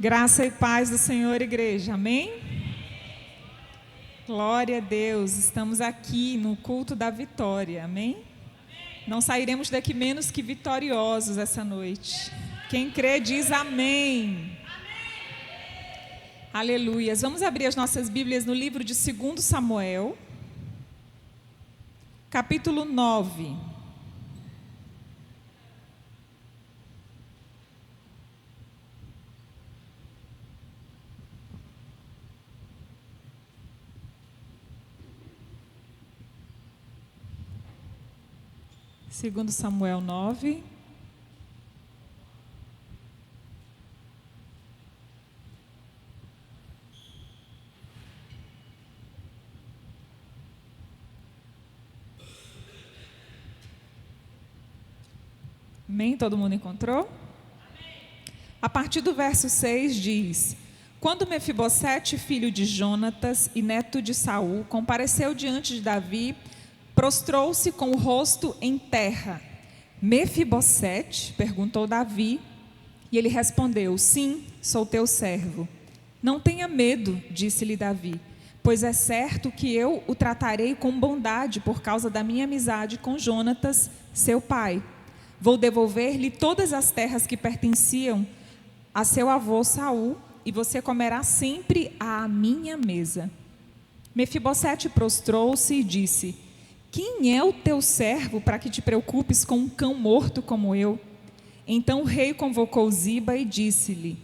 Graça e paz do Senhor, igreja, amém? Glória a Deus, estamos aqui no culto da vitória, amém? Não sairemos daqui menos que vitoriosos essa noite. Quem crê diz amém. Aleluias. Vamos abrir as nossas Bíblias no livro de 2 Samuel, capítulo 9. Segundo Samuel 9. Amém? Todo mundo encontrou? Amém. A partir do verso 6 diz: Quando Mefibosete, filho de Jonatas e neto de Saul, compareceu diante de Davi, prostrou-se com o rosto em terra. Mefibosete? Perguntou Davi, e ele respondeu: Sim, sou teu servo. Não tenha medo, disse-lhe Davi, pois é certo que eu o tratarei com bondade por causa da minha amizade com Jonatas, seu pai. Vou devolver-lhe todas as terras que pertenciam a seu avô Saul, e você comerá sempre à minha mesa. Mefibosete prostrou-se e disse: Quem é o teu servo para que te preocupes com um cão morto como eu? Então o rei convocou Ziba e disse-lhe: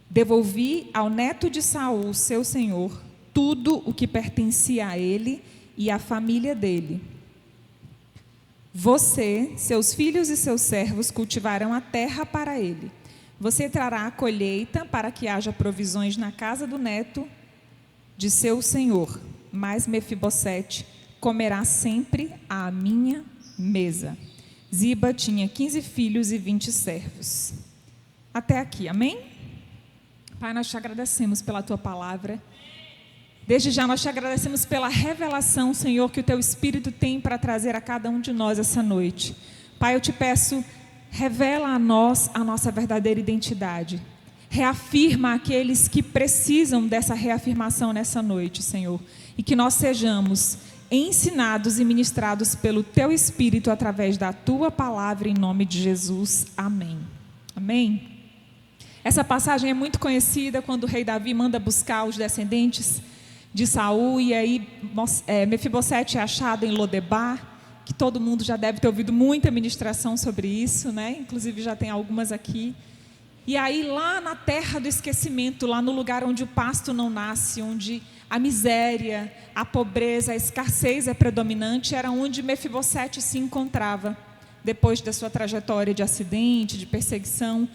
Devolvi ao neto de Saul, seu senhor, tudo o que pertencia a ele e à família dele. Você, seus filhos e seus servos cultivarão a terra para ele. Você trará a colheita para que haja provisões na casa do neto de seu senhor. Mas Mefibosete comerá sempre à minha mesa. Ziba tinha 15 filhos e 20 servos. Até aqui, amém? Pai, nós te agradecemos pela tua palavra. Desde já nós te agradecemos pela revelação, Senhor, que o teu Espírito tem para trazer a cada um de nós essa noite. Pai, eu te peço, revela a nós a nossa verdadeira identidade. Reafirma aqueles que precisam dessa reafirmação nessa noite, Senhor. E que nós sejamos ensinados e ministrados pelo teu Espírito através da tua palavra, em nome de Jesus. Amém. Amém. Essa passagem é muito conhecida quando o rei Davi manda buscar os descendentes de Saul, e aí Mefibosete é achado em Lodebar, que todo mundo já deve ter ouvido muita ministração sobre isso, né? Inclusive já tem algumas aqui. E aí lá na terra do esquecimento, lá no lugar onde o pasto não nasce, onde a miséria, a pobreza, a escassez é predominante, era onde Mefibosete se encontrava, depois da sua trajetória de acidente, de perseguição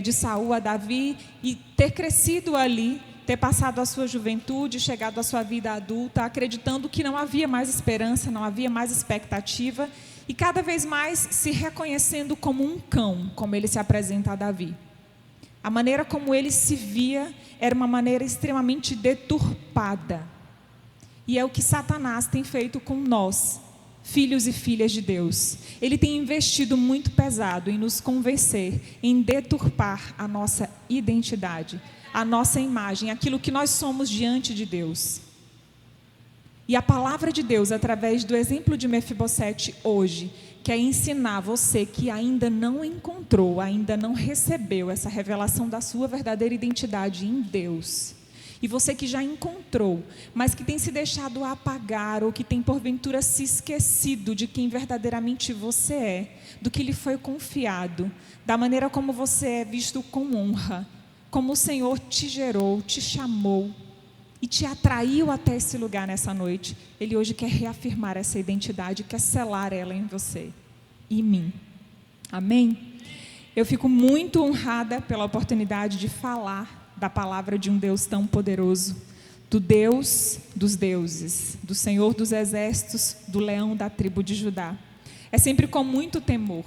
de Saul a Davi, e ter crescido ali, ter passado a sua juventude, chegado à sua vida adulta, acreditando que não havia mais esperança, não havia mais expectativa, e cada vez mais se reconhecendo como um cão, como ele se apresenta a Davi. A maneira como ele se via era uma maneira extremamente deturpada. E é o que Satanás tem feito com nós, filhos e filhas de Deus. Ele tem investido muito pesado em nos convencer, em deturpar a nossa identidade, a nossa imagem, aquilo que nós somos diante de Deus. E a palavra de Deus, através do exemplo de Mefibosete hoje, quer ensinar você que ainda não encontrou, ainda não recebeu essa revelação da sua verdadeira identidade em Deus. E você que já encontrou, mas que tem se deixado apagar, ou que tem porventura se esquecido de quem verdadeiramente você é, do que lhe foi confiado, da maneira como você é visto com honra, como o Senhor te gerou, te chamou e te atraiu até esse lugar nessa noite. Ele hoje quer reafirmar essa identidade, quer selar ela em você e em mim. Amém? Eu fico muito honrada pela oportunidade de falar da palavra de um Deus tão poderoso, do Deus dos deuses, do Senhor dos exércitos, do leão da tribo de Judá. É sempre com muito temor.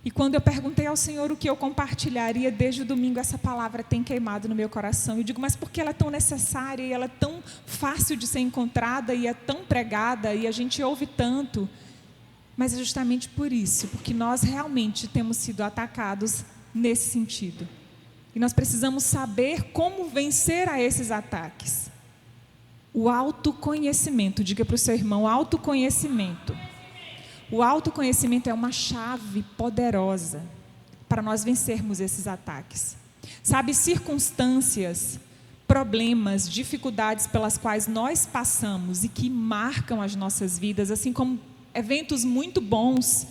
E quando eu perguntei ao Senhor o que eu compartilharia, desde o domingo essa palavra tem queimado no meu coração. Eu digo, mas por que ela é tão necessária e ela é tão fácil de ser encontrada e é tão pregada e a gente ouve tanto? Mas é justamente por isso, porque nós realmente temos sido atacados nesse sentido. E nós precisamos saber como vencer a esses ataques. O autoconhecimento, diga para o seu irmão, autoconhecimento. O autoconhecimento é uma chave poderosa para nós vencermos esses ataques. Sabe, circunstâncias, problemas, dificuldades pelas quais nós passamos e que marcam as nossas vidas, assim como eventos muito bons,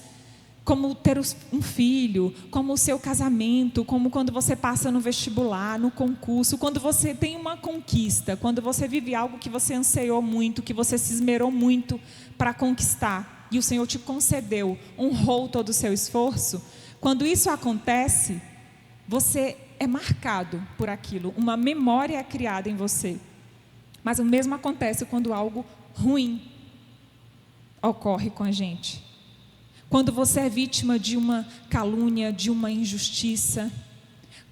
como ter um filho, como o seu casamento, como quando você passa no vestibular, no concurso, quando você tem uma conquista, quando você vive algo que você anseiou muito, que você se esmerou muito para conquistar, e o Senhor te concedeu, honrou todo o seu esforço. Quando isso acontece, você é marcado por aquilo, uma memória é criada em você. Mas o mesmo acontece quando algo ruim ocorre com a gente. Quando você é vítima de uma calúnia, de uma injustiça,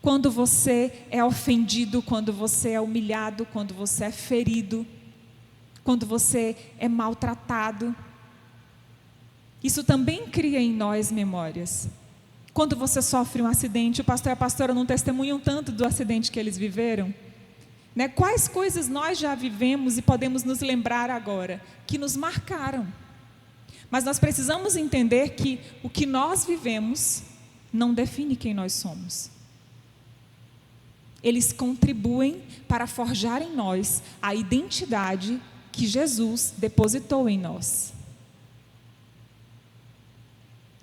quando você é ofendido, quando você é humilhado, quando você é ferido, quando você é maltratado, isso também cria em nós memórias. Quando você sofre um acidente, o pastor e a pastora não testemunham tanto do acidente que eles viveram, né? Quais coisas nós já vivemos e podemos nos lembrar agora, que nos marcaram. Mas nós precisamos entender que o que nós vivemos não define quem nós somos. Eles contribuem para forjar em nós a identidade que Jesus depositou em nós.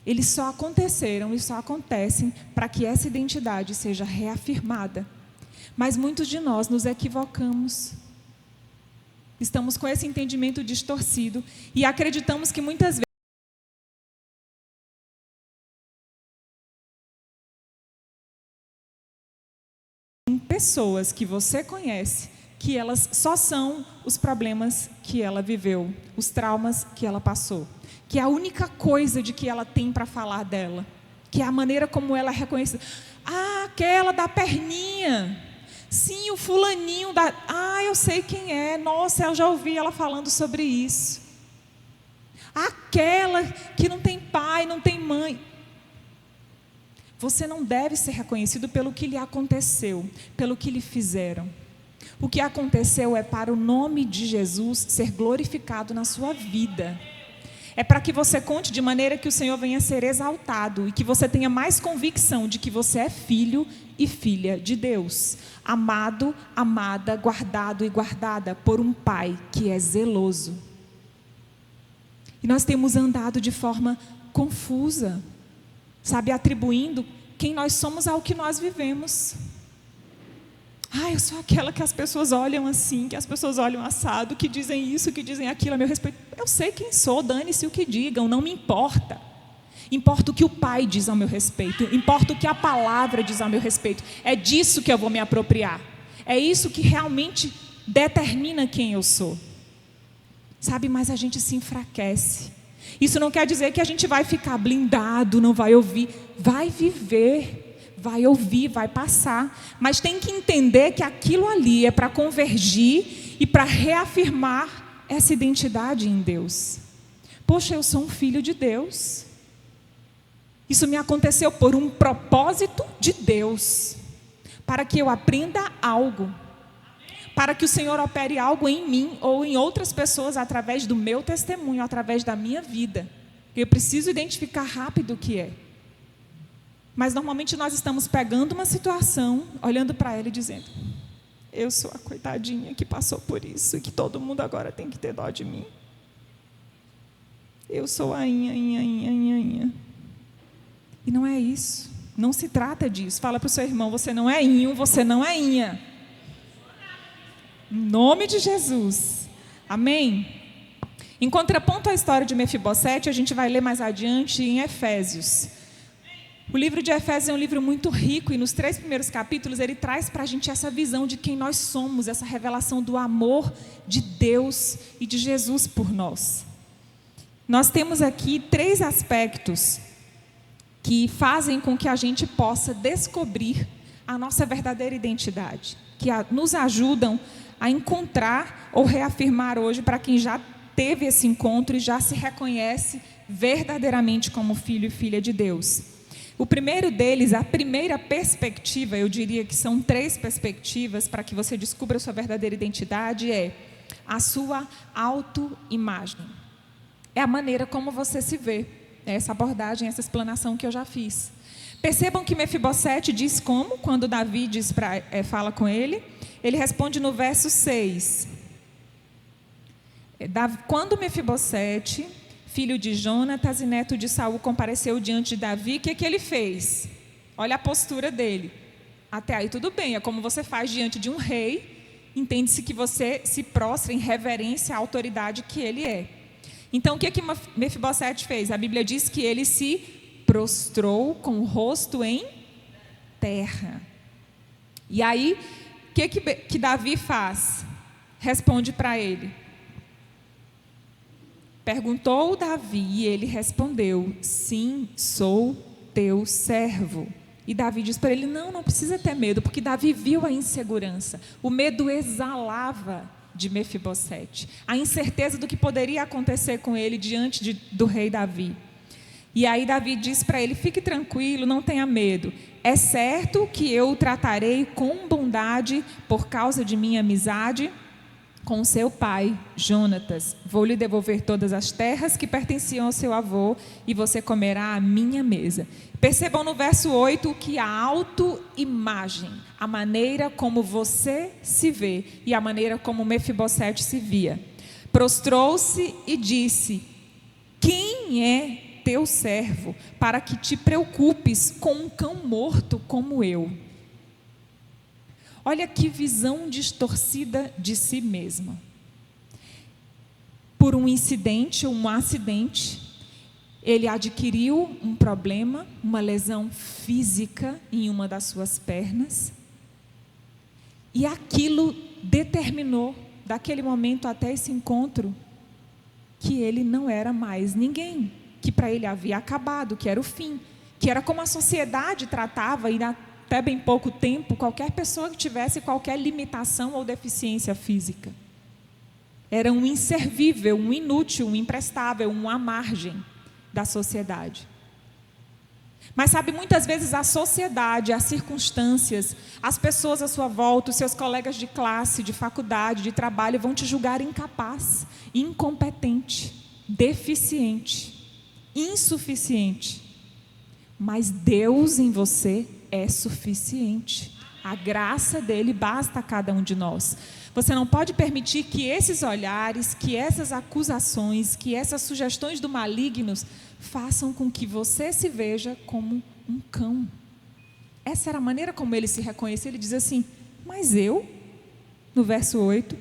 Eles só aconteceram e só acontecem para que essa identidade seja reafirmada. Mas muitos de nós nos equivocamos. Estamos com esse entendimento distorcido e acreditamos que muitas vezes pessoas que você conhece, que elas só são os problemas que ela viveu, os traumas que ela passou, que é a única coisa de que ela tem para falar dela, que é a maneira como ela é reconhecida. Ah, aquela da perninha. Sim, o fulaninho da... Ah, eu sei quem é. Nossa, eu já ouvi ela falando sobre isso. Aquela que não tem pai, não tem mãe. Você não deve ser reconhecido pelo que lhe aconteceu, pelo que lhe fizeram. O que aconteceu é para o nome de Jesus ser glorificado na sua vida. É para que você conte de maneira que o Senhor venha a ser exaltado e que você tenha mais convicção de que você é filho e filha de Deus. Amado, amada, guardado e guardada por um Pai que é zeloso. E nós temos andado de forma confusa, sabe, atribuindo quem nós somos ao que nós vivemos. Ah, eu sou aquela que as pessoas olham assim, que as pessoas olham assado, que dizem isso, que dizem aquilo a meu respeito. Eu sei quem sou, dane-se o que digam, não me importa. Importa o que o Pai diz ao meu respeito, importa o que a palavra diz ao meu respeito. É disso que eu vou me apropriar. É isso que realmente determina quem eu sou. Sabe, mas a gente se enfraquece. Isso não quer dizer que a gente vai ficar blindado, não vai ouvir, vai viver. Vai ouvir, vai passar, mas tem que entender que aquilo ali é para convergir e para reafirmar essa identidade em Deus. Poxa, eu sou um filho de Deus. Isso me aconteceu por um propósito de Deus, para que eu aprenda algo, para que o Senhor opere algo em mim ou em outras pessoas através do meu testemunho, através da minha vida. Eu preciso identificar rápido o que é. Mas normalmente nós estamos pegando uma situação, olhando para ela e dizendo: eu sou a coitadinha que passou por isso e que todo mundo agora tem que ter dó de mim. Eu sou a inha. E não é isso. Não se trata disso. Fala para o seu irmão: você não é inho, você não é inha. Em nome de Jesus. Amém? Em contraponto à história de Mefibosete, a gente vai ler mais adiante em Efésios. O livro de Efésios é um livro muito rico e nos 3 primeiros capítulos ele traz para a gente essa visão de quem nós somos, essa revelação do amor de Deus e de Jesus por nós. Nós temos aqui 3 aspectos que fazem com que a gente possa descobrir a nossa verdadeira identidade, que nos ajudam a encontrar ou reafirmar hoje para quem já teve esse encontro e já se reconhece verdadeiramente como filho e filha de Deus. O primeiro deles, a primeira perspectiva, eu diria que são 3 perspectivas para que você descubra a sua verdadeira identidade, é a sua autoimagem. É a maneira como você se vê. É essa abordagem, essa explanação que eu já fiz. Percebam que Mefibosete diz como, quando Davi fala com ele. Ele responde no verso 6. Quando Mefibosete, filho de Jonatas e neto de Saul, compareceu diante de Davi, o que ele fez? Olha a postura dele. Até aí tudo bem, é como você faz diante de um rei. Entende-se que você se prostra em reverência à autoridade que ele é. Então, o que Mefibosete fez? A Bíblia diz que ele se prostrou com o rosto em terra. E aí, o que Davi faz? Responde para ele. Perguntou Davi e ele respondeu: sim, sou teu servo. E Davi diz para ele: não precisa ter medo, porque Davi viu a insegurança. O medo exalava de Mefibosete, a incerteza do que poderia acontecer com ele diante do rei Davi. E aí Davi diz para ele: fique tranquilo, não tenha medo. É certo que eu o tratarei com bondade por causa de minha amizade com seu pai, Jonatas. Vou lhe devolver todas as terras que pertenciam ao seu avô e você comerá à minha mesa. Percebam no verso 8 que a autoimagem, a maneira como você se vê e a maneira como Mefibosete se via. Prostrou-se e disse: quem é teu servo para que te preocupes com um cão morto como eu? Olha que visão distorcida de si mesmo. Por um incidente ou um acidente, ele adquiriu um problema, uma lesão física em uma das suas pernas. E aquilo determinou, daquele momento até esse encontro, que ele não era mais ninguém, que para ele havia acabado, que era o fim, que era como a sociedade tratava, e até bem pouco tempo, qualquer pessoa que tivesse qualquer limitação ou deficiência física. Era um inservível, um inútil, um imprestável, um à margem da sociedade. Mas sabe, muitas vezes a sociedade, as circunstâncias, as pessoas à sua volta, os seus colegas de classe, de faculdade, de trabalho, vão te julgar incapaz, incompetente, deficiente, insuficiente. Mas Deus em você é suficiente. A graça dele basta a cada um de nós. Você não pode permitir que esses olhares, que essas acusações, que essas sugestões do maligno façam com que você se veja como um cão. Essa era a maneira como ele se reconhecia. Ele diz assim: mas eu, no verso 8,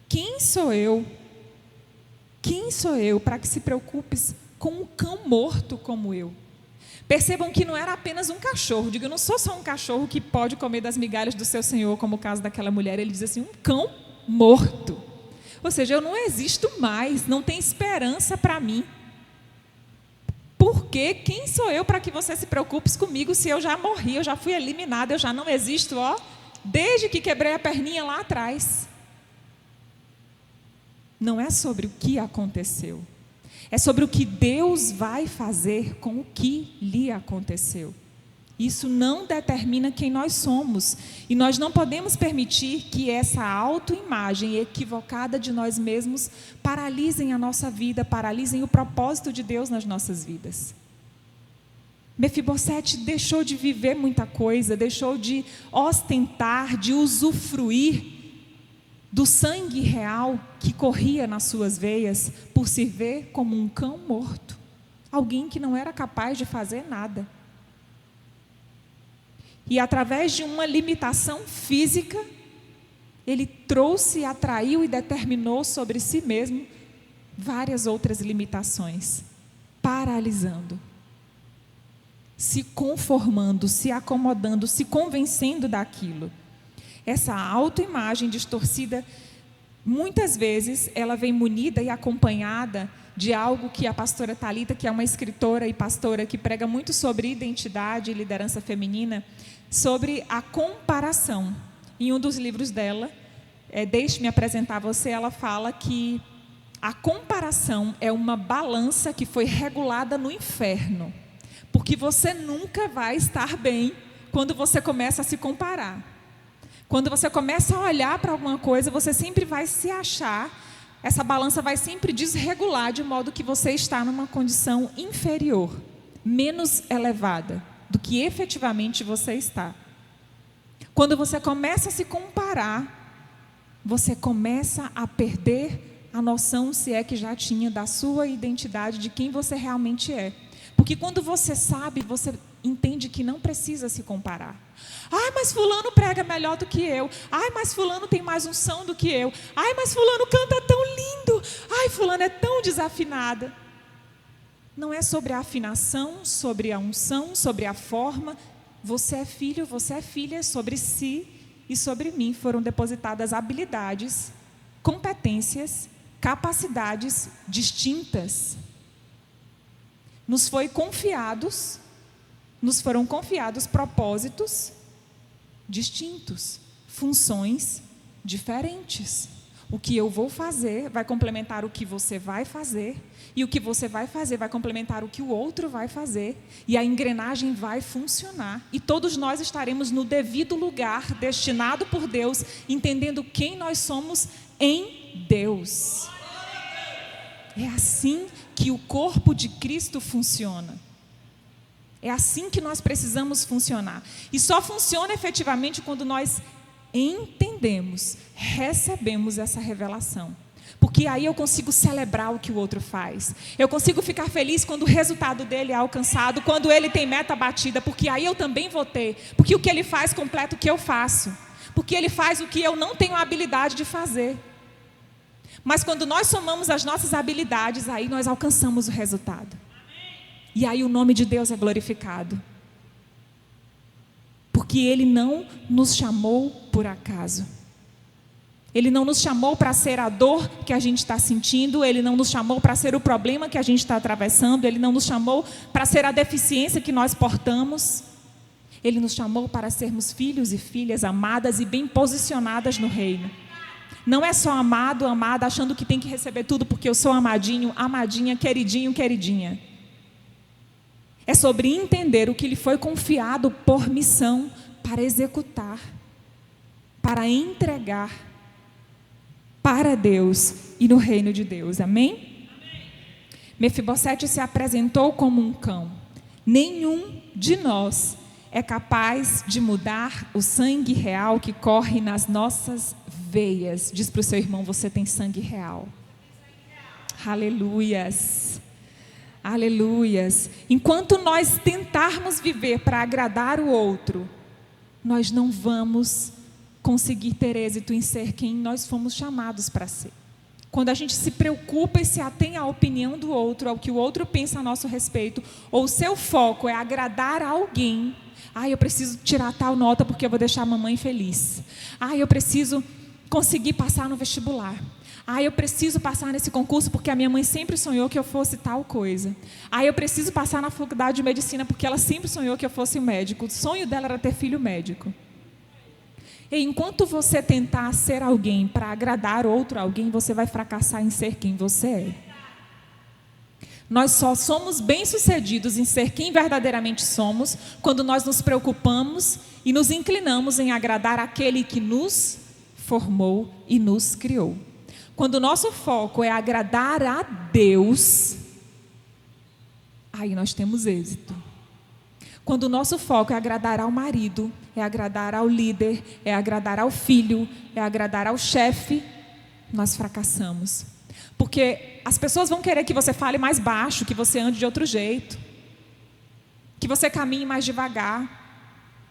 quem sou eu? Quem sou eu para que se preocupes com um cão morto como eu? Percebam que não era apenas um cachorro. Digo, eu não sou só um cachorro que pode comer das migalhas do seu senhor, como o caso daquela mulher. Ele diz assim: um cão morto. Ou seja, eu não existo mais, não tem esperança para mim. Porque quem sou eu para que você se preocupe comigo se eu já morri, eu já fui eliminada, eu já não existo, desde que quebrei a perninha lá atrás. Não é sobre o que aconteceu. É sobre o que Deus vai fazer com o que lhe aconteceu. Isso não determina quem nós somos. E nós não podemos permitir que essa autoimagem equivocada de nós mesmos paralisem a nossa vida, paralisem o propósito de Deus nas nossas vidas. Mefibosete deixou de viver muita coisa, deixou de ostentar, de usufruir do sangue real que corria nas suas veias, por se ver como um cão morto, alguém que não era capaz de fazer nada. E através de uma limitação física, ele trouxe, atraiu e determinou sobre si mesmo várias outras limitações, paralisando, se conformando, se acomodando, se convencendo daquilo. Essa autoimagem distorcida, muitas vezes, ela vem munida e acompanhada de algo que a pastora Thalita, que é uma escritora e pastora que prega muito sobre identidade e liderança feminina, sobre a comparação. Em um dos livros dela, Deixe-me apresentar você, ela fala que a comparação é uma balança que foi regulada no inferno. Porque você nunca vai estar bem quando você começa a se comparar. Quando você começa a olhar para alguma coisa, você sempre vai se achar, essa balança vai sempre desregular, de modo que você está numa condição inferior, menos elevada do que efetivamente você está. Quando você começa a se comparar, você começa a perder a noção, se é que já tinha, da sua identidade, de quem você realmente é. Porque quando você sabe, você entende que não precisa se comparar. Ai, mas fulano prega melhor do que eu. Ai, mas fulano tem mais unção do que eu. Ai, mas fulano canta tão lindo. Ai, fulano é tão desafinada. Não é sobre a afinação, sobre a unção, sobre a forma. Você é filho, você é filha. Sobre si e sobre mim foram depositadas habilidades, competências, capacidades distintas. Nos foram confiados propósitos distintos, funções diferentes. O que eu vou fazer vai complementar o que você vai fazer, e o que você vai fazer vai complementar o que o outro vai fazer, e a engrenagem vai funcionar, e todos nós estaremos no devido lugar, destinado por Deus, entendendo quem nós somos em Deus. É assim que o corpo de Cristo funciona. É assim que nós precisamos funcionar. E só funciona efetivamente quando nós entendemos, recebemos essa revelação. Porque aí eu consigo celebrar o que o outro faz. Eu consigo ficar feliz quando o resultado dele é alcançado, quando ele tem meta batida, porque aí eu também vou ter. Porque o que ele faz completa o que eu faço. Porque ele faz o que eu não tenho a habilidade de fazer. Mas quando nós somamos as nossas habilidades, aí nós alcançamos o resultado. E aí o nome de Deus é glorificado. Porque Ele não nos chamou por acaso. Ele não nos chamou para ser a dor que a gente está sentindo. Ele não nos chamou para ser o problema que a gente está atravessando. Ele não nos chamou para ser a deficiência que nós portamos. Ele nos chamou para sermos filhos e filhas amadas e bem posicionadas no reino. Não é só amado, amada, achando que tem que receber tudo porque eu sou amadinho, amadinha, queridinho, queridinha. É sobre entender o que lhe foi confiado por missão para executar, para entregar para Deus e no reino de Deus. Amém? Mefibosete se apresentou como um cão. Nenhum de nós é capaz de mudar o sangue real que corre nas nossas veias. Diz para o seu irmão: você tem sangue real. Aleluias. Aleluias. Enquanto nós tentarmos viver para agradar o outro, nós não vamos conseguir ter êxito em ser quem nós fomos chamados para ser. Quando a gente se preocupa e se atém à opinião do outro, ao que o outro pensa a nosso respeito, ou o seu foco é agradar a alguém. Eu preciso tirar tal nota porque eu vou deixar a mamãe feliz. Eu preciso conseguir passar no vestibular. Eu preciso passar nesse concurso porque a minha mãe sempre sonhou que eu fosse tal coisa. Eu preciso passar na faculdade de medicina porque ela sempre sonhou que eu fosse um médico. O sonho dela era ter filho médico. E enquanto você tentar ser alguém para agradar outro alguém, você vai fracassar em ser quem você é. Nós só somos bem-sucedidos em ser quem verdadeiramente somos quando nós nos preocupamos e nos inclinamos em agradar aquele que nos formou e nos criou. Quando o nosso foco é agradar a Deus, aí nós temos êxito. Quando o nosso foco é agradar ao marido, é agradar ao líder, é agradar ao filho, é agradar ao chefe, nós fracassamos. Porque as pessoas vão querer que você fale mais baixo, que você ande de outro jeito, que você caminhe mais devagar,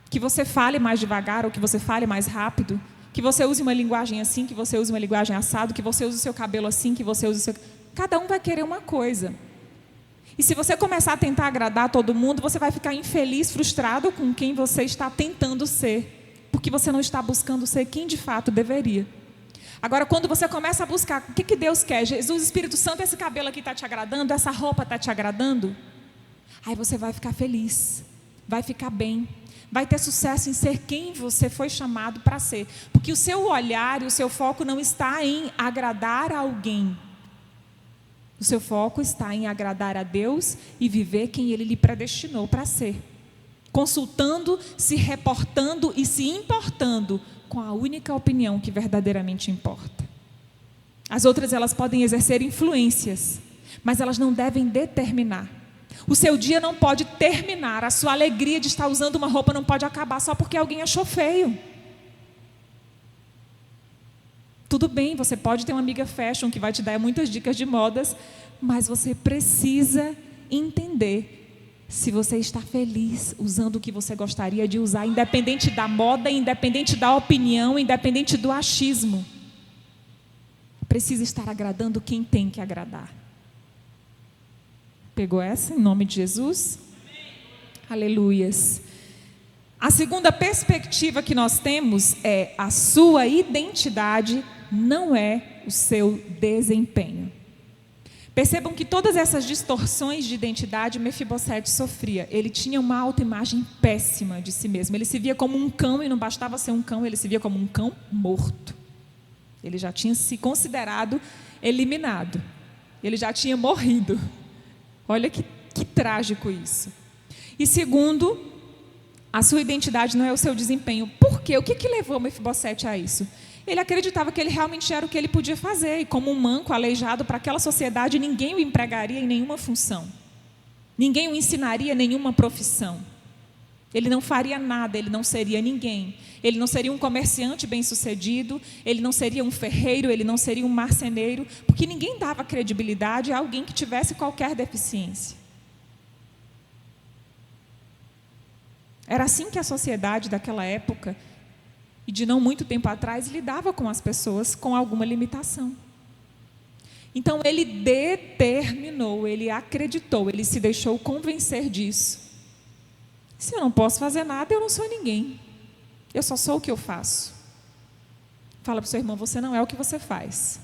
que você fale mais devagar ou que você fale mais rápido, que você use uma linguagem assim, que você use uma linguagem assado, que você use o seu cabelo assim, que você use o seu... Cada um vai querer uma coisa. E se você começar a tentar agradar todo mundo, você vai ficar infeliz, frustrado com quem você está tentando ser, porque você não está buscando ser quem de fato deveria. Agora, quando você começa a buscar o que Deus quer, Jesus, Espírito Santo, esse cabelo aqui está te agradando, essa roupa está te agradando, aí você vai ficar feliz, vai ficar bem, vai ter sucesso em ser quem você foi chamado para ser, porque o seu olhar e o seu foco não está em agradar a alguém, O seu foco está em agradar a Deus e viver quem Ele lhe predestinou para ser. Consultando, se reportando e se importando com a única opinião que verdadeiramente importa. As outras, elas podem exercer influências, mas elas não devem determinar. O seu dia não pode terminar, a sua alegria de estar usando uma roupa não pode acabar só porque alguém achou feio. Tudo bem, você pode ter uma amiga fashion que vai te dar muitas dicas de modas, mas você precisa entender se você está feliz usando o que você gostaria de usar, independente da moda, independente da opinião, independente do achismo. Precisa estar agradando quem tem que agradar. Pegou essa em nome de Jesus? Aleluias. A segunda perspectiva que nós temos é a sua identidade não é o seu desempenho. Percebam que todas essas distorções de identidade Mefibosete sofria. Ele tinha uma autoimagem péssima de si mesmo. Ele se via como um cão e não bastava ser um cão, ele se via como um cão morto. Ele já tinha se considerado eliminado. Ele já tinha morrido. Olha que trágico isso. E segundo, a sua identidade não é o seu desempenho. Por quê? O que levou Mefibosete a isso? Ele acreditava que ele realmente era o que ele podia fazer. E como um manco aleijado para aquela sociedade, ninguém o empregaria em nenhuma função. Ninguém o ensinaria nenhuma profissão. Ele não faria nada, ele não seria ninguém. Ele não seria um comerciante bem-sucedido, ele não seria um ferreiro, ele não seria um marceneiro, porque ninguém dava credibilidade a alguém que tivesse qualquer deficiência. Era assim que a sociedade daquela época, e de não muito tempo atrás, lidava com as pessoas com alguma limitação. Então ele determinou, ele acreditou, ele se deixou convencer disso. Se eu não posso fazer nada, eu não sou ninguém. Eu só sou o que eu faço. Fala para o seu irmão, você não é o que você faz.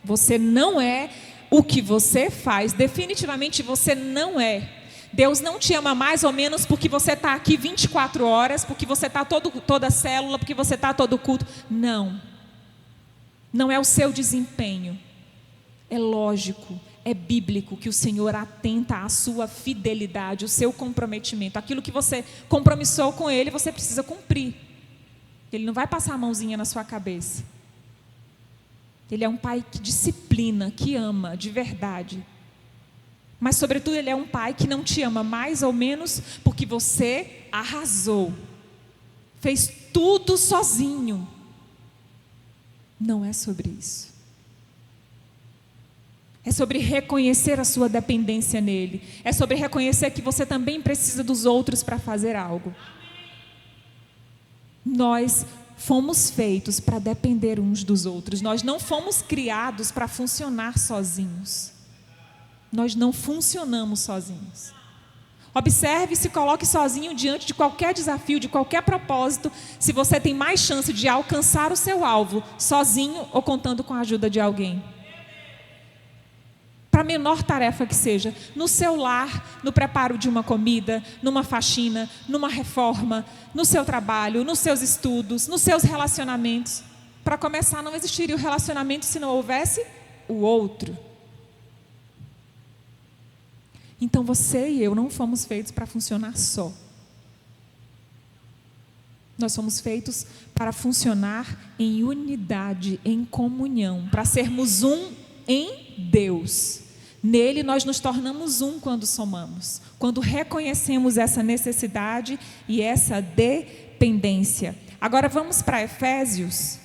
Você não é o que você faz. Definitivamente você não é. Deus não te ama mais ou menos porque você está aqui 24 horas, porque você está toda célula, porque você está todo culto. Não. Não é o seu desempenho. É lógico, é bíblico que o Senhor atenta à sua fidelidade, o seu comprometimento. Aquilo que você compromissou com Ele, você precisa cumprir. Ele não vai passar a mãozinha na sua cabeça. Ele é um pai que disciplina, que ama de verdade. Mas, sobretudo, Ele é um pai que não te ama mais ou menos porque você arrasou. Fez tudo sozinho. Não é sobre isso. É sobre reconhecer a sua dependência nele. É sobre reconhecer que você também precisa dos outros para fazer algo. Nós fomos feitos para depender uns dos outros. Nós não fomos criados para funcionar sozinhos. Nós não funcionamos sozinhos. Observe e se coloque sozinho diante de qualquer desafio, de qualquer propósito, se você tem mais chance de alcançar o seu alvo sozinho ou contando com a ajuda de alguém. Para a menor tarefa que seja, no seu lar, no preparo de uma comida, numa faxina, numa reforma, no seu trabalho, nos seus estudos, nos seus relacionamentos. Para começar, não existiria o relacionamento se não houvesse o outro. Então você e eu não fomos feitos para funcionar só. Nós somos feitos para funcionar em unidade, em comunhão, para sermos um em Deus. Nele nós nos tornamos um quando somamos, quando reconhecemos essa necessidade e essa dependência. Agora vamos para Efésios.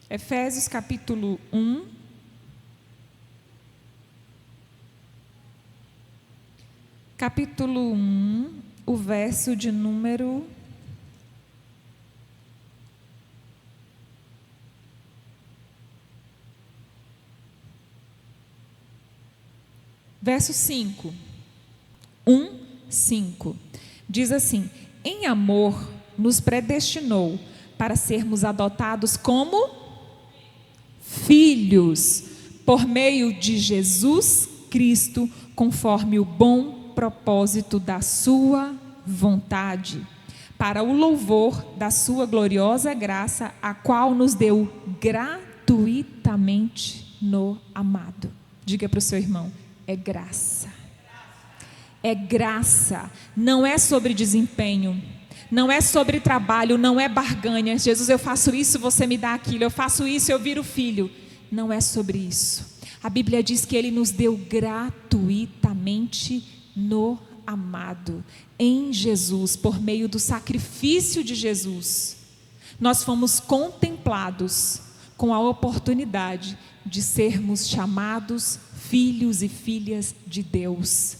Efésios capítulo 1. Capítulo 1, o verso de número... Verso 5. 1:5. Diz assim: em amor nos predestinou para sermos adotados como filhos, por meio de Jesus Cristo, conforme o bom propósito da sua vontade, para o louvor da sua gloriosa graça, a qual nos deu gratuitamente no amado. Diga para o seu irmão, é graça. É graça, não é sobre desempenho, não é sobre trabalho, não é barganha. Jesus, eu faço isso, você me dá aquilo, eu faço isso, eu viro filho. Não é sobre isso. A Bíblia diz que Ele nos deu gratuitamente no amado, em Jesus, por meio do sacrifício de Jesus. Nós fomos contemplados com a oportunidade de sermos chamados filhos e filhas de Deus.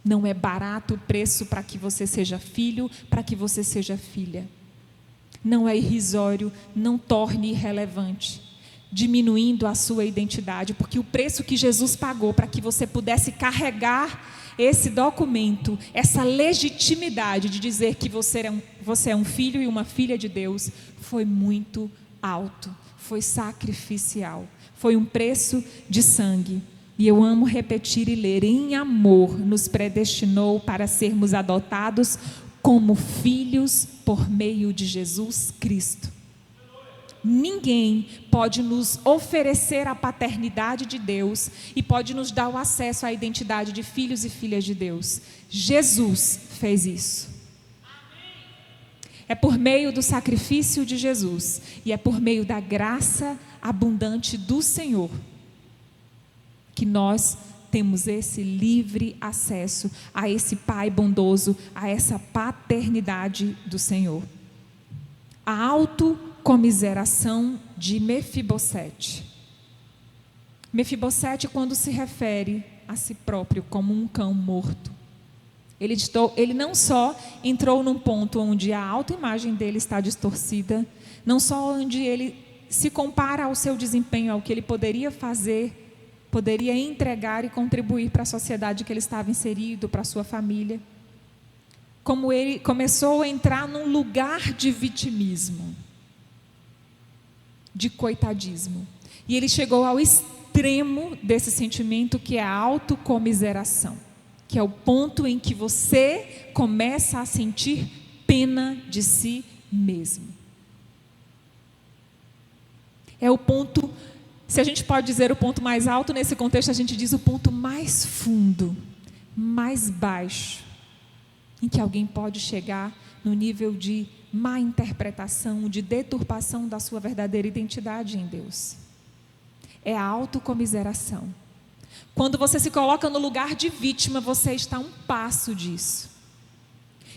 Não é barato o preço para que você seja filho, para que você seja filha. Não é irrisório, não torne irrelevante, diminuindo a sua identidade, porque o preço que Jesus pagou para que você pudesse carregar esse documento, essa legitimidade de dizer que você é um filho e uma filha de Deus, foi muito alto, foi sacrificial, foi um preço de sangue. E eu amo repetir e ler, em amor nos predestinou para sermos adotados como filhos por meio de Jesus Cristo. Ninguém pode nos oferecer a paternidade de Deus e pode nos dar o acesso à identidade de filhos e filhas de Deus. Jesus fez isso. É por meio do sacrifício de Jesus e é por meio da graça abundante do Senhor que nós temos esse livre acesso a esse Pai bondoso, a essa paternidade do Senhor. A autocomiseração de Mefibosete. Mefibosete, quando se refere a si próprio como um cão morto, ele não só entrou num ponto onde a autoimagem dele está distorcida, não só onde ele se compara ao seu desempenho, ao que ele poderia fazer, poderia entregar e contribuir para a sociedade que ele estava inserido, para a sua família, como ele começou a entrar num lugar de vitimismo, de coitadismo, e ele chegou ao extremo desse sentimento, que é a autocomiseração, que é o ponto em que você começa a sentir pena de si mesmo. É o ponto, se a gente pode dizer o ponto mais alto, nesse contexto a gente diz o ponto mais fundo, mais baixo, em que alguém pode chegar no nível de má interpretação, de deturpação da sua verdadeira identidade em Deus. É a autocomiseração. Quando você se coloca no lugar de vítima, você está a um passo disso.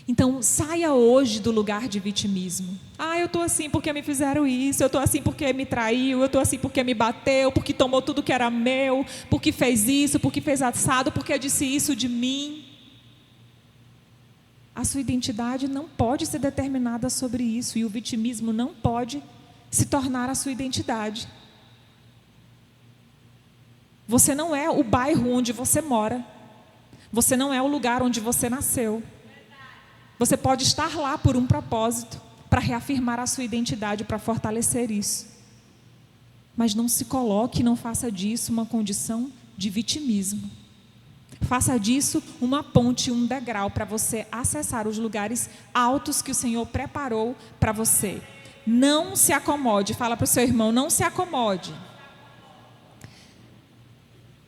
Então, saia hoje do lugar de vitimismo. Eu estou assim porque me fizeram isso, eu estou assim porque me traiu, eu estou assim porque me bateu, porque tomou tudo que era meu, porque fez isso, porque fez assado, porque disse isso de mim. A sua identidade não pode ser determinada sobre isso, e o vitimismo não pode se tornar a sua identidade. Você não é o bairro onde você mora, você não é o lugar onde você nasceu. Você pode estar lá por um propósito, para reafirmar a sua identidade, para fortalecer isso. Mas não se coloque, não faça disso uma condição de vitimismo. Faça disso uma ponte, um degrau para você acessar os lugares altos que o Senhor preparou para você. Não se acomode. Fala para o seu irmão, não se acomode.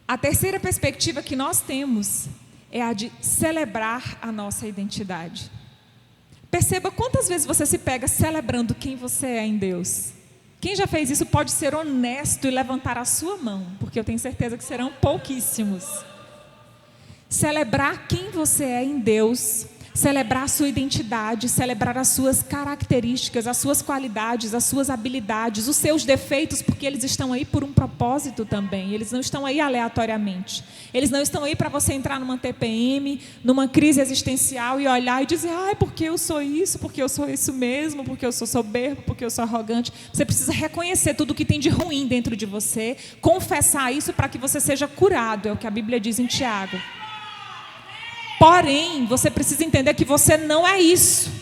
A terceira perspectiva que nós temos é a de celebrar a nossa identidade. Perceba quantas vezes você se pega celebrando quem você é em Deus. Quem já fez isso pode ser honesto e levantar a sua mão, porque eu tenho certeza que serão pouquíssimos. Celebrar quem você é em Deus, celebrar a sua identidade, celebrar as suas características, as suas qualidades, as suas habilidades, os seus defeitos, porque eles estão aí por um propósito também, eles não estão aí aleatoriamente. Eles não estão aí para você entrar numa TPM, numa crise existencial e olhar e dizer, porque eu sou isso, porque eu sou isso mesmo, porque eu sou soberbo, porque eu sou arrogante. Você precisa reconhecer tudo o que tem de ruim dentro de você, confessar isso para que você seja curado, é o que a Bíblia diz em Tiago. Porém, você precisa entender que você não é isso.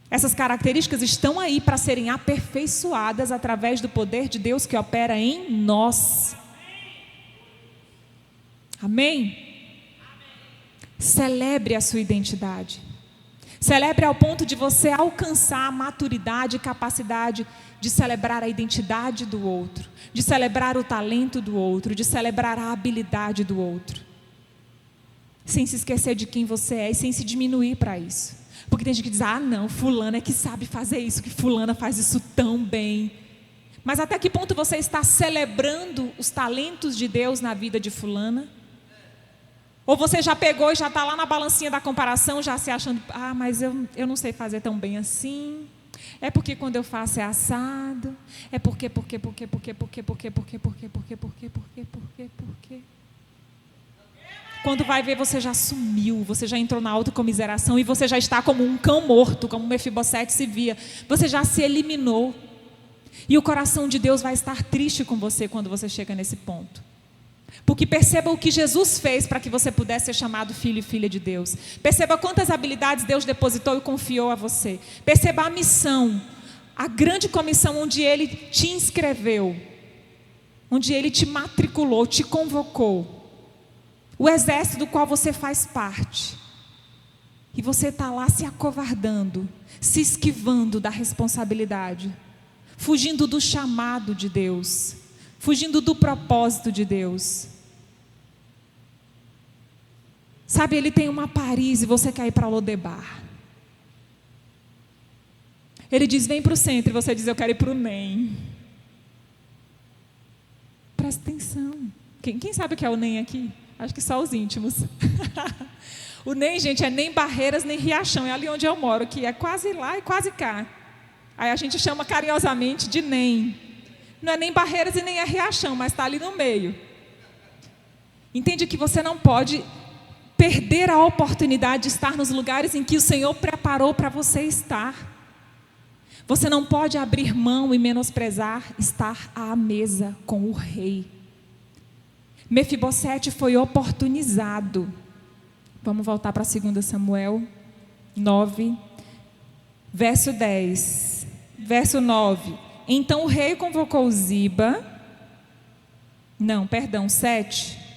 Essas características estão aí para serem aperfeiçoadas através do poder de Deus que opera em nós. Amém? Celebre a sua identidade. Celebre ao ponto de você alcançar a maturidade e capacidade de celebrar a identidade do outro, de celebrar o talento do outro, de celebrar a habilidade do outro. Sem se esquecer de quem você é e sem se diminuir para isso. Porque tem gente que diz, não, fulana é que sabe fazer isso, que fulana faz isso tão bem. Mas até que ponto você está celebrando os talentos de Deus na vida de fulana? Ou você já pegou e já está lá na balancinha da comparação, já se achando, mas eu não sei fazer tão bem assim. É porque quando eu faço é assado. É porque. Quando vai ver, você já sumiu, você já entrou na autocomiseração e você já está como um cão morto, como Mefibosete se via. Você já se eliminou. E o coração de Deus vai estar triste com você quando você chega nesse ponto. Porque perceba o que Jesus fez para que você pudesse ser chamado filho e filha de Deus. Perceba quantas habilidades Deus depositou e confiou a você. Perceba a missão, a grande comissão onde Ele te inscreveu, onde Ele te matriculou, te convocou. O exército do qual você faz parte. E você está lá se acovardando, se esquivando da responsabilidade, fugindo do chamado de Deus, fugindo do propósito de Deus. Sabe, ele tem uma Paris e você quer ir para Lodebar. Ele diz, vem para o centro, e você diz, eu quero ir para o NEM. Presta atenção. Quem sabe o que é o NEM aqui? Acho que só os íntimos. O NEM, gente, é nem Barreiras, nem Riachão. É ali onde eu moro, que é quase lá e quase cá. Aí a gente chama carinhosamente de NEM. Não é nem Barreiras e nem é Riachão, mas está ali no meio. Entende que você não pode perder a oportunidade de estar nos lugares em que o Senhor preparou para você estar. Você não pode abrir mão e menosprezar estar à mesa com o rei. Mefibosete foi oportunizado. Vamos voltar para 2 Samuel 9, verso 10. Verso 9. Então o rei convocou Ziba. 7.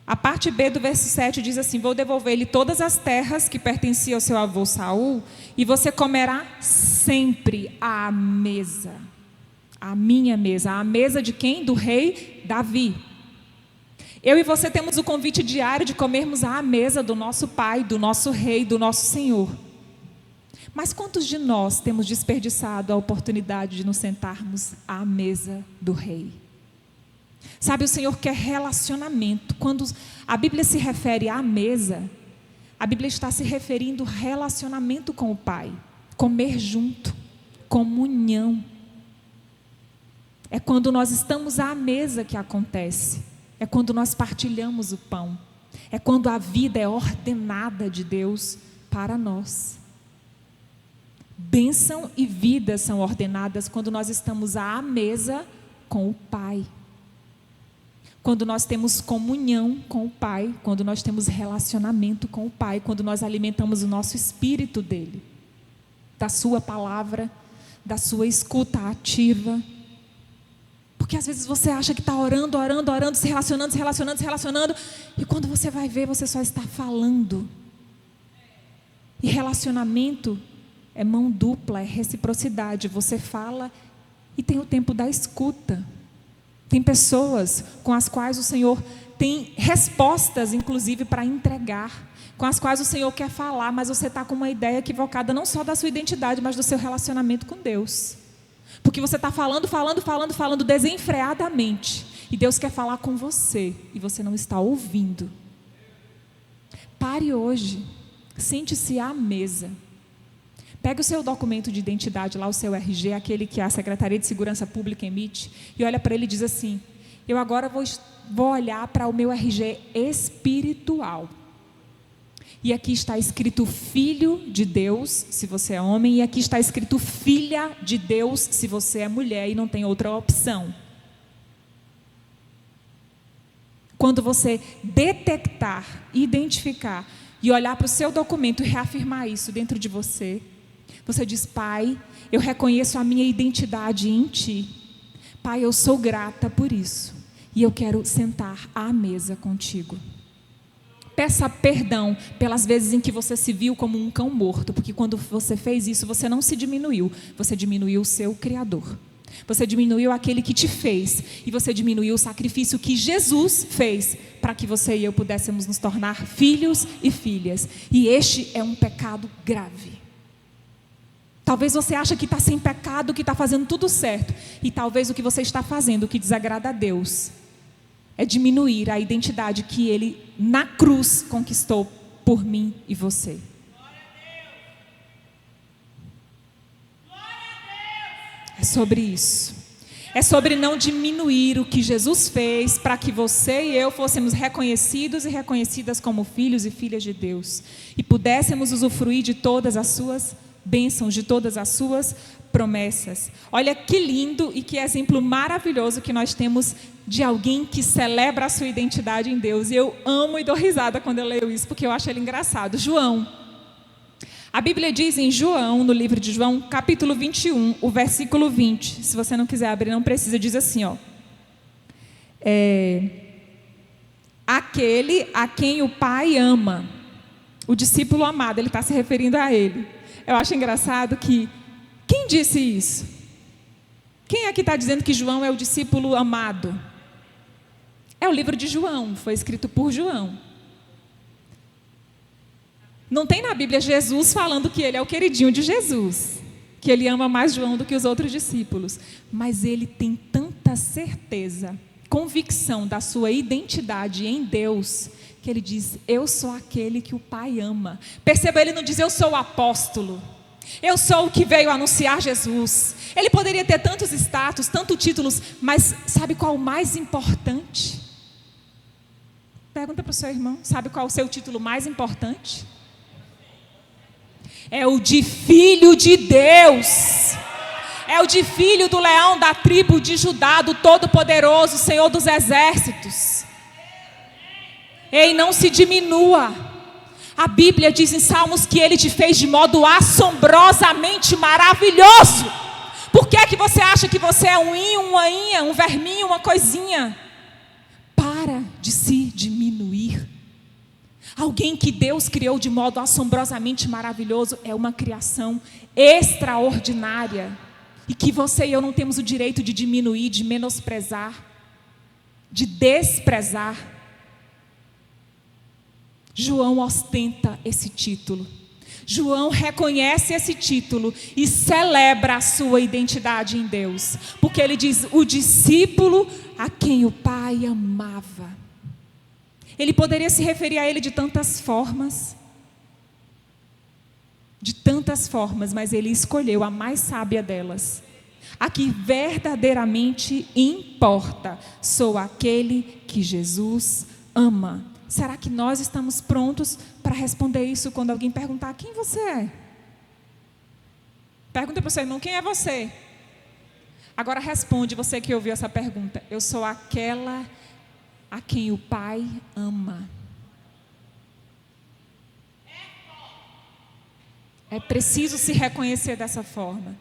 A parte B do verso 7 diz assim: vou devolver-lhe todas as terras que pertenciam ao seu avô Saul, e você comerá sempre à mesa. A minha mesa. A mesa de quem? Do rei Davi. Eu e você temos o convite diário de comermos à mesa do nosso Pai, do nosso Rei, do nosso Senhor. Mas quantos de nós temos desperdiçado a oportunidade de nos sentarmos à mesa do Rei? Sabe, o Senhor quer relacionamento. Quando a Bíblia se refere à mesa, a Bíblia está se referindo ao relacionamento com o Pai. Comer junto, comunhão. É quando nós estamos à mesa que acontece. É quando nós partilhamos o pão. É quando a vida é ordenada de Deus para nós. Bênção e vida são ordenadas quando nós estamos à mesa com o Pai. Quando nós temos comunhão com o Pai, quando nós temos relacionamento com o Pai, quando nós alimentamos o nosso espírito dele, da sua palavra, da sua escuta ativa. Porque às vezes você acha que está orando, se relacionando, e quando você vai ver, você só está falando. E relacionamento é mão dupla, é reciprocidade. Você fala e tem o tempo da escuta. Tem pessoas com as quais o Senhor tem respostas, inclusive, para entregar, com as quais o Senhor quer falar, mas você está com uma ideia equivocada, não só da sua identidade, mas do seu relacionamento com Deus. Porque você está falando desenfreadamente, e Deus quer falar com você, e você não está ouvindo. Pare hoje, sente-se à mesa. Pega o seu documento de identidade lá, o seu RG, aquele que a Secretaria de Segurança Pública emite, e olha para ele e diz assim: eu agora vou olhar para o meu RG espiritual. E aqui está escrito filho de Deus, se você é homem, e aqui está escrito filha de Deus, se você é mulher e não tem outra opção. Quando você detectar, identificar e olhar para o seu documento e reafirmar isso dentro de você, você diz: Pai, eu reconheço a minha identidade em Ti. Pai, eu sou grata por isso. E eu quero sentar à mesa contigo. peça perdão pelas vezes em que você se viu como um cão morto, porque quando você fez isso, você não se diminuiu, você diminuiu o seu Criador. Você diminuiu aquele que te fez, e você diminuiu o sacrifício que Jesus fez para que você e eu pudéssemos nos tornar filhos e filhas. E este é um pecado grave. Talvez você ache que está sem pecado, que está fazendo tudo certo, e talvez o que você está fazendo, o que desagrada a Deus, é diminuir a identidade que Ele na cruz conquistou por mim e você. É sobre isso. É sobre não diminuir o que Jesus fez para que você e eu fôssemos reconhecidos e reconhecidas como filhos e filhas de Deus. E pudéssemos usufruir de todas as suas bênçãos, de todas as suas promessas. Olha que lindo e que exemplo maravilhoso que nós temos de alguém que celebra a sua identidade em Deus. E eu amo e dou risada quando eu leio isso, porque eu acho ele engraçado. João. A Bíblia diz em João, no livro de João, capítulo 21, o versículo 20. Se você não quiser abrir, não precisa, diz assim, ó. Aquele a quem o Pai ama, o discípulo amado, ele está se referindo a ele. Eu acho engraçado que, quem disse isso? Quem é que está dizendo que João é o discípulo amado? É o livro de João, foi escrito por João. Não tem na Bíblia Jesus falando que ele é o queridinho de Jesus, que ele ama mais João do que os outros discípulos. Mas ele tem tanta certeza, convicção da sua identidade em Deus, que ele diz, eu sou aquele que o Pai ama. Perceba, ele não diz, eu sou o apóstolo, eu sou o que veio anunciar Jesus. Ele poderia ter tantos status, tantos títulos, mas sabe qual o mais importante? Pergunta para o seu irmão, sabe qual o seu título mais importante? É o de filho de Deus. É o de filho do leão da tribo de Judá, do Todo-Poderoso, Senhor dos Exércitos. Ei, não se diminua. A Bíblia diz em Salmos que Ele te fez de modo assombrosamente maravilhoso. Por que é que você acha que você é um inho, uma inha, um verminho, uma coisinha? Para de se diminuir. Alguém que Deus criou de modo assombrosamente maravilhoso é uma criação extraordinária. E que você e eu não temos o direito de diminuir, de menosprezar, de desprezar. João ostenta esse título. João reconhece esse título e celebra a sua identidade em Deus. Porque ele diz, o discípulo a quem o Pai amava. Ele poderia se referir a ele de tantas formas, mas ele escolheu a mais sábia delas. A que verdadeiramente importa, sou aquele que Jesus ama. Será que nós estamos prontos para responder isso quando alguém perguntar quem você é? Pergunta para o seu irmão, quem é você? Agora responde, você que ouviu essa pergunta, eu sou aquela a quem o Pai ama. É preciso se reconhecer dessa forma.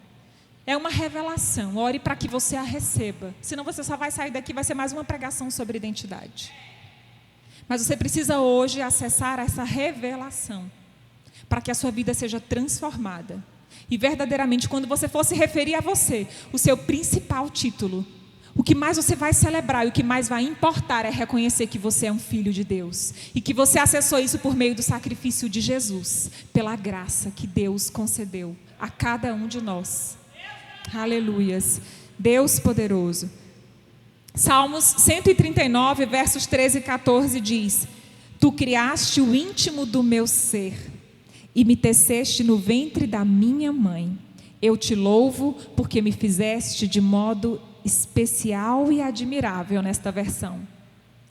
É uma revelação. Ore para que você a receba. Senão você só vai sair daqui, vai ser mais uma pregação sobre identidade. Mas você precisa hoje acessar essa revelação, para que a sua vida seja transformada. E verdadeiramente, quando você for se referir a você, o seu principal título, o que mais você vai celebrar e o que mais vai importar é reconhecer que você é um filho de Deus. E que você acessou isso por meio do sacrifício de Jesus, pela graça que Deus concedeu a cada um de nós. Aleluias. Deus poderoso. Salmos 139, versos 13 e 14 diz, tu criaste o íntimo do meu ser e me teceste no ventre da minha mãe. Eu te louvo porque me fizeste de modo especial e admirável nesta versão.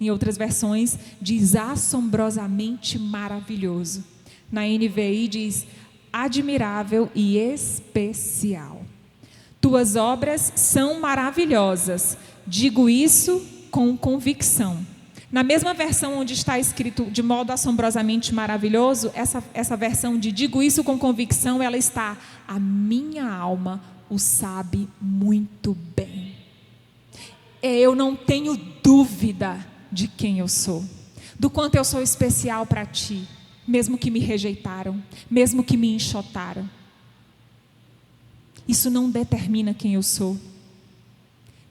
Em outras versões diz assombrosamente maravilhoso. Na NVI diz admirável e especial. Tuas obras são maravilhosas. Digo isso com convicção. Na mesma versão onde está escrito de modo assombrosamente maravilhoso, essa versão de digo isso com convicção, ela está, a minha alma o sabe muito bem. Eu não tenho dúvida de quem eu sou. do quanto eu sou especial para ti, mesmo que me rejeitaram, mesmo que me enxotaram. Isso não determina quem eu sou.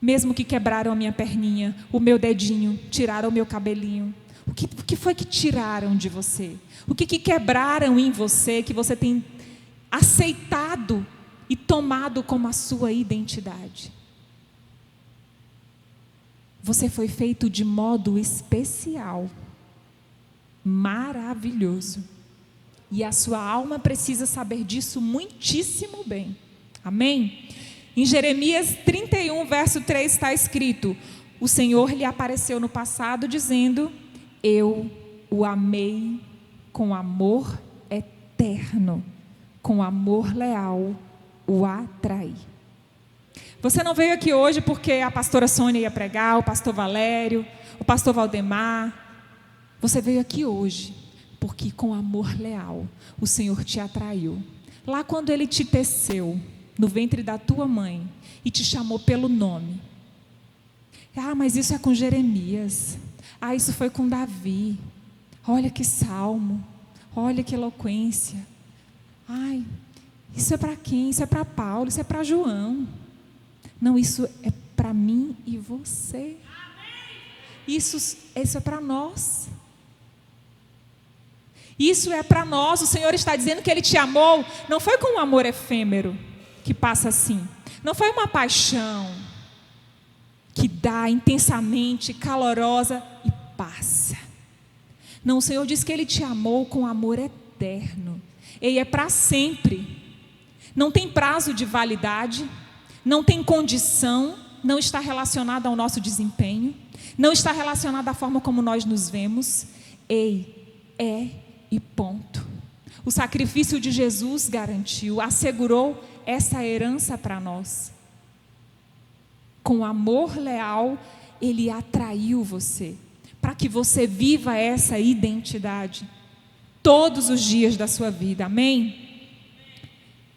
Mesmo que quebraram a minha perninha, o meu dedinho, tiraram o meu cabelinho. O que foi que tiraram de você? O que quebraram em você que você tem aceitado e tomado como a sua identidade? Você foi feito de modo especial, maravilhoso. E a sua alma precisa saber disso muitíssimo bem. Amém? Em Jeremias 31, verso 3 está escrito: o Senhor lhe apareceu no passado dizendo: eu o amei com amor eterno, com amor leal o atraí. Você não veio aqui hoje porque a pastora Sônia ia pregar, o pastor Valério, o pastor Valdemar. Você veio aqui hoje porque com amor leal o Senhor te atraiu. Lá quando Ele te teceu no ventre da tua mãe e te chamou pelo nome. Ah, mas isso é com Jeremias. Ah, isso foi com Davi. Olha que salmo. Olha que eloquência. Ai, isso é para quem? Isso é para Paulo, isso é para João. Não, isso é para mim e você. Isso é para nós. Isso é para nós. O Senhor está dizendo que Ele te amou. Não foi com um amor efêmero que passa assim. Não foi uma paixão que dá intensamente, calorosa e passa. Não, o Senhor diz que Ele te amou com amor eterno. Ele é para sempre. Não tem prazo de validade, não tem condição, não está relacionado ao nosso desempenho, não está relacionado à forma como nós nos vemos. E ponto. O sacrifício de Jesus garantiu, assegurou essa herança para nós. Com amor leal, Ele atraiu você, para que você viva essa identidade todos os dias da sua vida. Amém?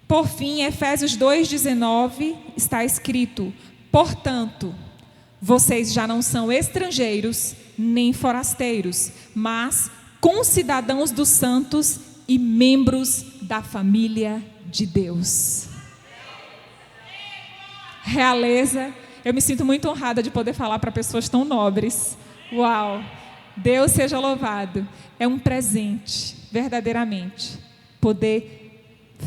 Por fim, Efésios 2,19 está escrito: portanto, vocês já não são estrangeiros nem forasteiros, mas concidadãos dos santos e membros da família de Deus. Realeza, eu me sinto muito honrada de poder falar para pessoas tão nobres. Uau! Deus seja louvado. É um presente, verdadeiramente, poder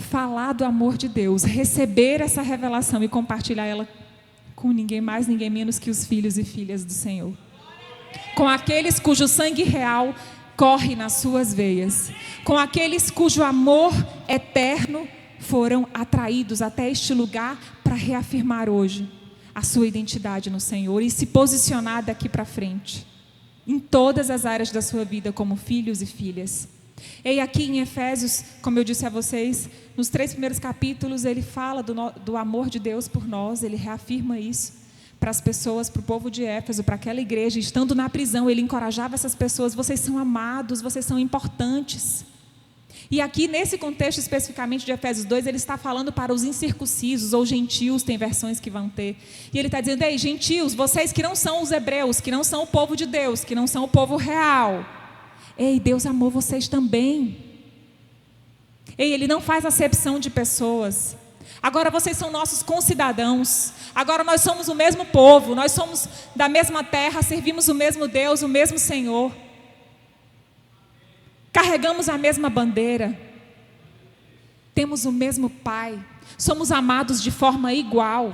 falar do amor de Deus, receber essa revelação e compartilhar ela com ninguém mais, ninguém menos que os filhos e filhas do Senhor. Com aqueles cujo sangue real corre nas suas veias. Com aqueles cujo amor eterno foram atraídos até este lugar para reafirmar hoje a sua identidade no Senhor e se posicionar daqui para frente, em todas as áreas da sua vida como filhos e filhas. E aqui em Efésios, como eu disse a vocês, nos 3 primeiros capítulos ele fala do amor de Deus por nós, ele reafirma isso para as pessoas, para o povo de Éfeso, para aquela igreja. Estando na prisão, ele encorajava essas pessoas: vocês são amados, vocês são importantes. E aqui nesse contexto especificamente de Efésios 2, ele está falando para os incircuncisos ou gentios, tem versões que vão ter. E ele está dizendo: ei, gentios, vocês que não são os hebreus, que não são o povo de Deus, que não são o povo real. Ei, Deus amou vocês também. Ei, Ele não faz acepção de pessoas. Agora vocês são nossos concidadãos. Agora nós somos o mesmo povo, nós somos da mesma terra, servimos o mesmo Deus, o mesmo Senhor. Carregamos a mesma bandeira. Temos o mesmo Pai. Somos amados de forma igual.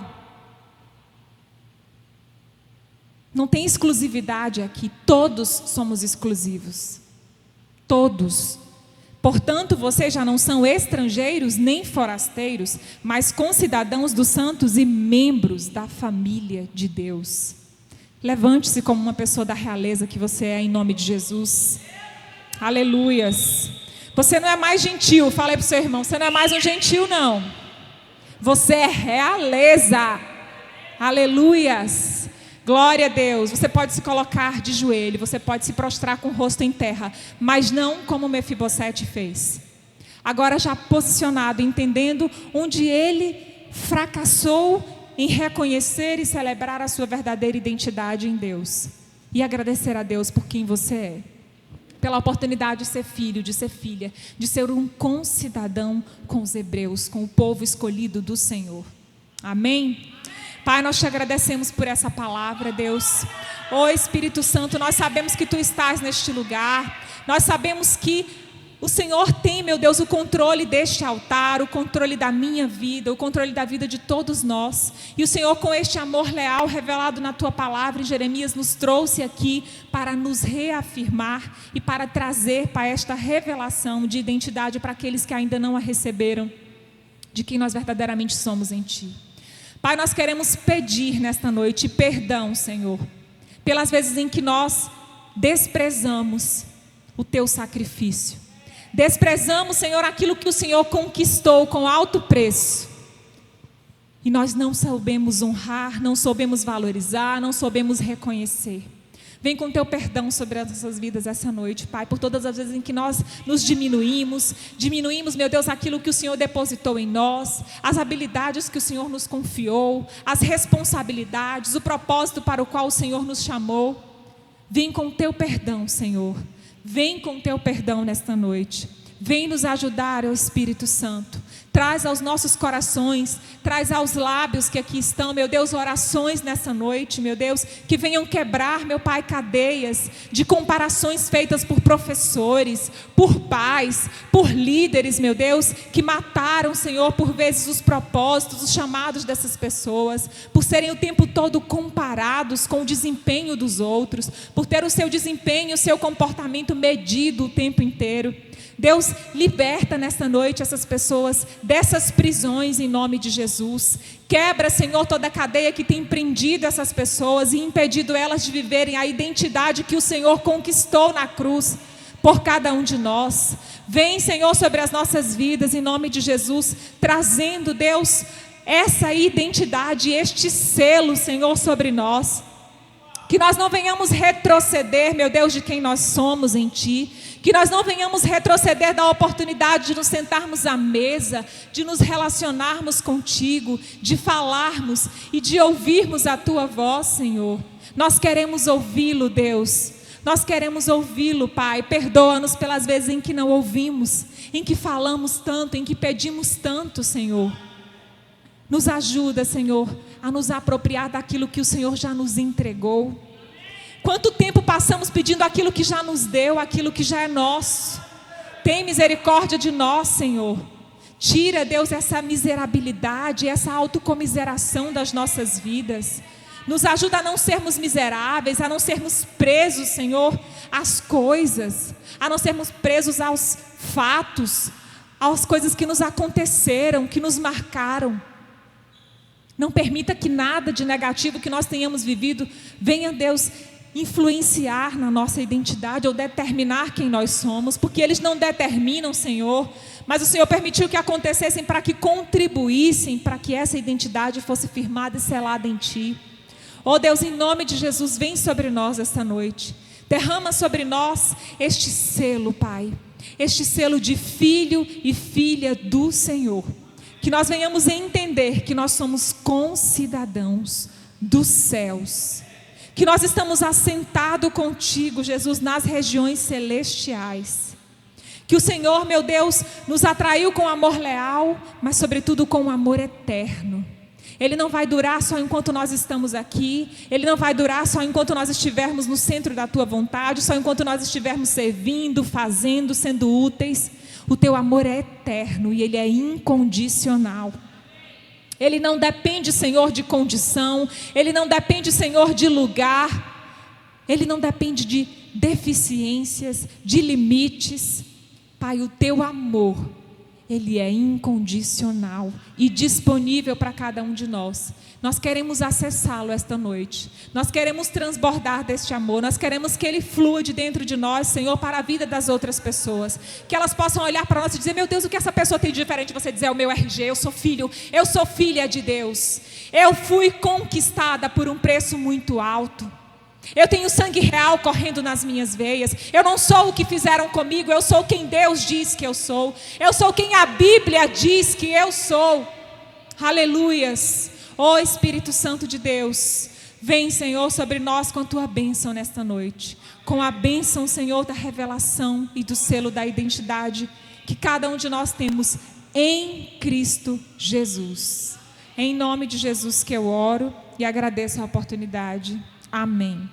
Não tem exclusividade aqui. Todos somos exclusivos. Todos. Portanto, vocês já não são estrangeiros nem forasteiros, mas concidadãos dos santos e membros da família de Deus. Levante-se como uma pessoa da realeza que você é, em nome de Jesus. Aleluias. Você não é mais gentil. Fala aí para o seu irmão: você não é mais um gentil, não. Você é realeza. Aleluias. Glória a Deus. Você pode se colocar de joelho, você pode se prostrar com o rosto em terra, mas não como Mefibosete fez. Agora já posicionado, entendendo onde ele fracassou em reconhecer e celebrar a sua verdadeira identidade em Deus. E agradecer a Deus por quem você é. pela oportunidade de ser filho, de ser filha, de ser um concidadão com os hebreus, com o povo escolhido do Senhor. Amém? Pai, nós te agradecemos por essa palavra, Deus. Ó Espírito Santo, nós sabemos que Tu estás neste lugar. Nós sabemos que o Senhor tem, meu Deus, o controle deste altar, o controle da minha vida, o controle da vida de todos nós. E o Senhor, com este amor leal revelado na Tua palavra, em Jeremias, nos trouxe aqui para nos reafirmar e para trazer para esta revelação de identidade para aqueles que ainda não a receberam, de quem nós verdadeiramente somos em Ti. Pai, nós queremos pedir nesta noite perdão, Senhor, pelas vezes em que nós desprezamos o Teu sacrifício. Desprezamos, Senhor, aquilo que o Senhor conquistou com alto preço. E nós não soubemos honrar, não soubemos valorizar, não soubemos reconhecer. Vem com Teu perdão sobre as nossas vidas essa noite, Pai, por todas as vezes em que nós nos diminuímos, meu Deus, aquilo que o Senhor depositou em nós, as habilidades que o Senhor nos confiou, as responsabilidades, o propósito para o qual o Senhor nos chamou. Vem com Teu perdão, Senhor. Vem com Teu perdão nesta noite. Vem nos ajudar, ó Espírito Santo. Traz aos nossos corações, traz aos lábios que aqui estão, meu Deus, orações nessa noite, meu Deus, que venham quebrar, meu Pai, cadeias de comparações feitas por professores, por pais, por líderes, meu Deus, que mataram, Senhor, por vezes os propósitos, os chamados dessas pessoas, por serem o tempo todo comparados com o desempenho dos outros, por ter o seu desempenho, o seu comportamento medido o tempo inteiro. Deus, liberta nesta noite essas pessoas dessas prisões em nome de Jesus. Quebra, Senhor, toda a cadeia que tem prendido essas pessoas e impedido elas de viverem a identidade que o Senhor conquistou na cruz por cada um de nós. Vem, Senhor, sobre as nossas vidas em nome de Jesus, trazendo, Deus, essa identidade, este selo, Senhor, sobre nós. Que nós não venhamos retroceder, meu Deus, de quem nós somos em Ti. Que nós não venhamos retroceder da oportunidade de nos sentarmos à mesa, de nos relacionarmos contigo, de falarmos e de ouvirmos a Tua voz, Senhor. Nós queremos ouvi-lo, Deus. Nós queremos ouvi-lo, Pai. Perdoa-nos pelas vezes em que não ouvimos, em que falamos tanto, em que pedimos tanto, Senhor. Nos ajuda, Senhor, a nos apropriar daquilo que o Senhor já nos entregou. Quanto tempo passamos pedindo aquilo que já nos deu, aquilo que já é nosso. Tem misericórdia de nós, Senhor. Tira, Deus, essa miserabilidade, essa autocomiseração das nossas vidas. Nos ajuda a não sermos miseráveis, a não sermos presos, Senhor, às coisas, a não sermos presos aos fatos, às coisas que nos aconteceram, que nos marcaram. Não permita que nada de negativo que nós tenhamos vivido venha, Deus, influenciar na nossa identidade ou determinar quem nós somos, porque eles não determinam, Senhor, mas o Senhor permitiu que acontecessem para que contribuíssem para que essa identidade fosse firmada e selada em Ti. Oh Deus, em nome de Jesus, vem sobre nós esta noite, derrama sobre nós este selo, Pai, este selo de filho e filha do Senhor, que nós venhamos a entender que nós somos concidadãos dos céus, que nós estamos assentados contigo, Jesus, nas regiões celestiais. Que o Senhor, meu Deus, nos atraiu com amor leal, mas sobretudo com um amor eterno. Ele não vai durar só enquanto nós estamos aqui. Ele não vai durar só enquanto nós estivermos no centro da Tua vontade, só enquanto nós estivermos servindo, fazendo, sendo úteis. O Teu amor é eterno e Ele é incondicional. Ele não depende, Senhor, de condição. Ele não depende, Senhor, de lugar. Ele não depende de deficiências, de limites. Pai, o Teu amor, Ele é incondicional e disponível para cada um de nós. Nós queremos acessá-lo esta noite. Nós queremos transbordar deste amor. Nós queremos que Ele flua de dentro de nós, Senhor, para a vida das outras pessoas. Que elas possam olhar para nós e dizer: meu Deus, o que essa pessoa tem de diferente? Você dizer: é o meu RG, eu sou filho, eu sou filha de Deus. Eu fui conquistada por um preço muito alto. Eu tenho sangue real correndo nas minhas veias. Eu não sou o que fizeram comigo, eu sou quem Deus diz que eu sou. Eu sou quem a Bíblia diz que eu sou. Aleluias. Ó Espírito Santo de Deus, Vem, Senhor, sobre nós com a tua bênção nesta noite. Com a bênção, Senhor, da revelação e do selo da identidade que cada um de nós temos em Cristo Jesus. Em nome de Jesus que eu oro e agradeço a oportunidade. Amém.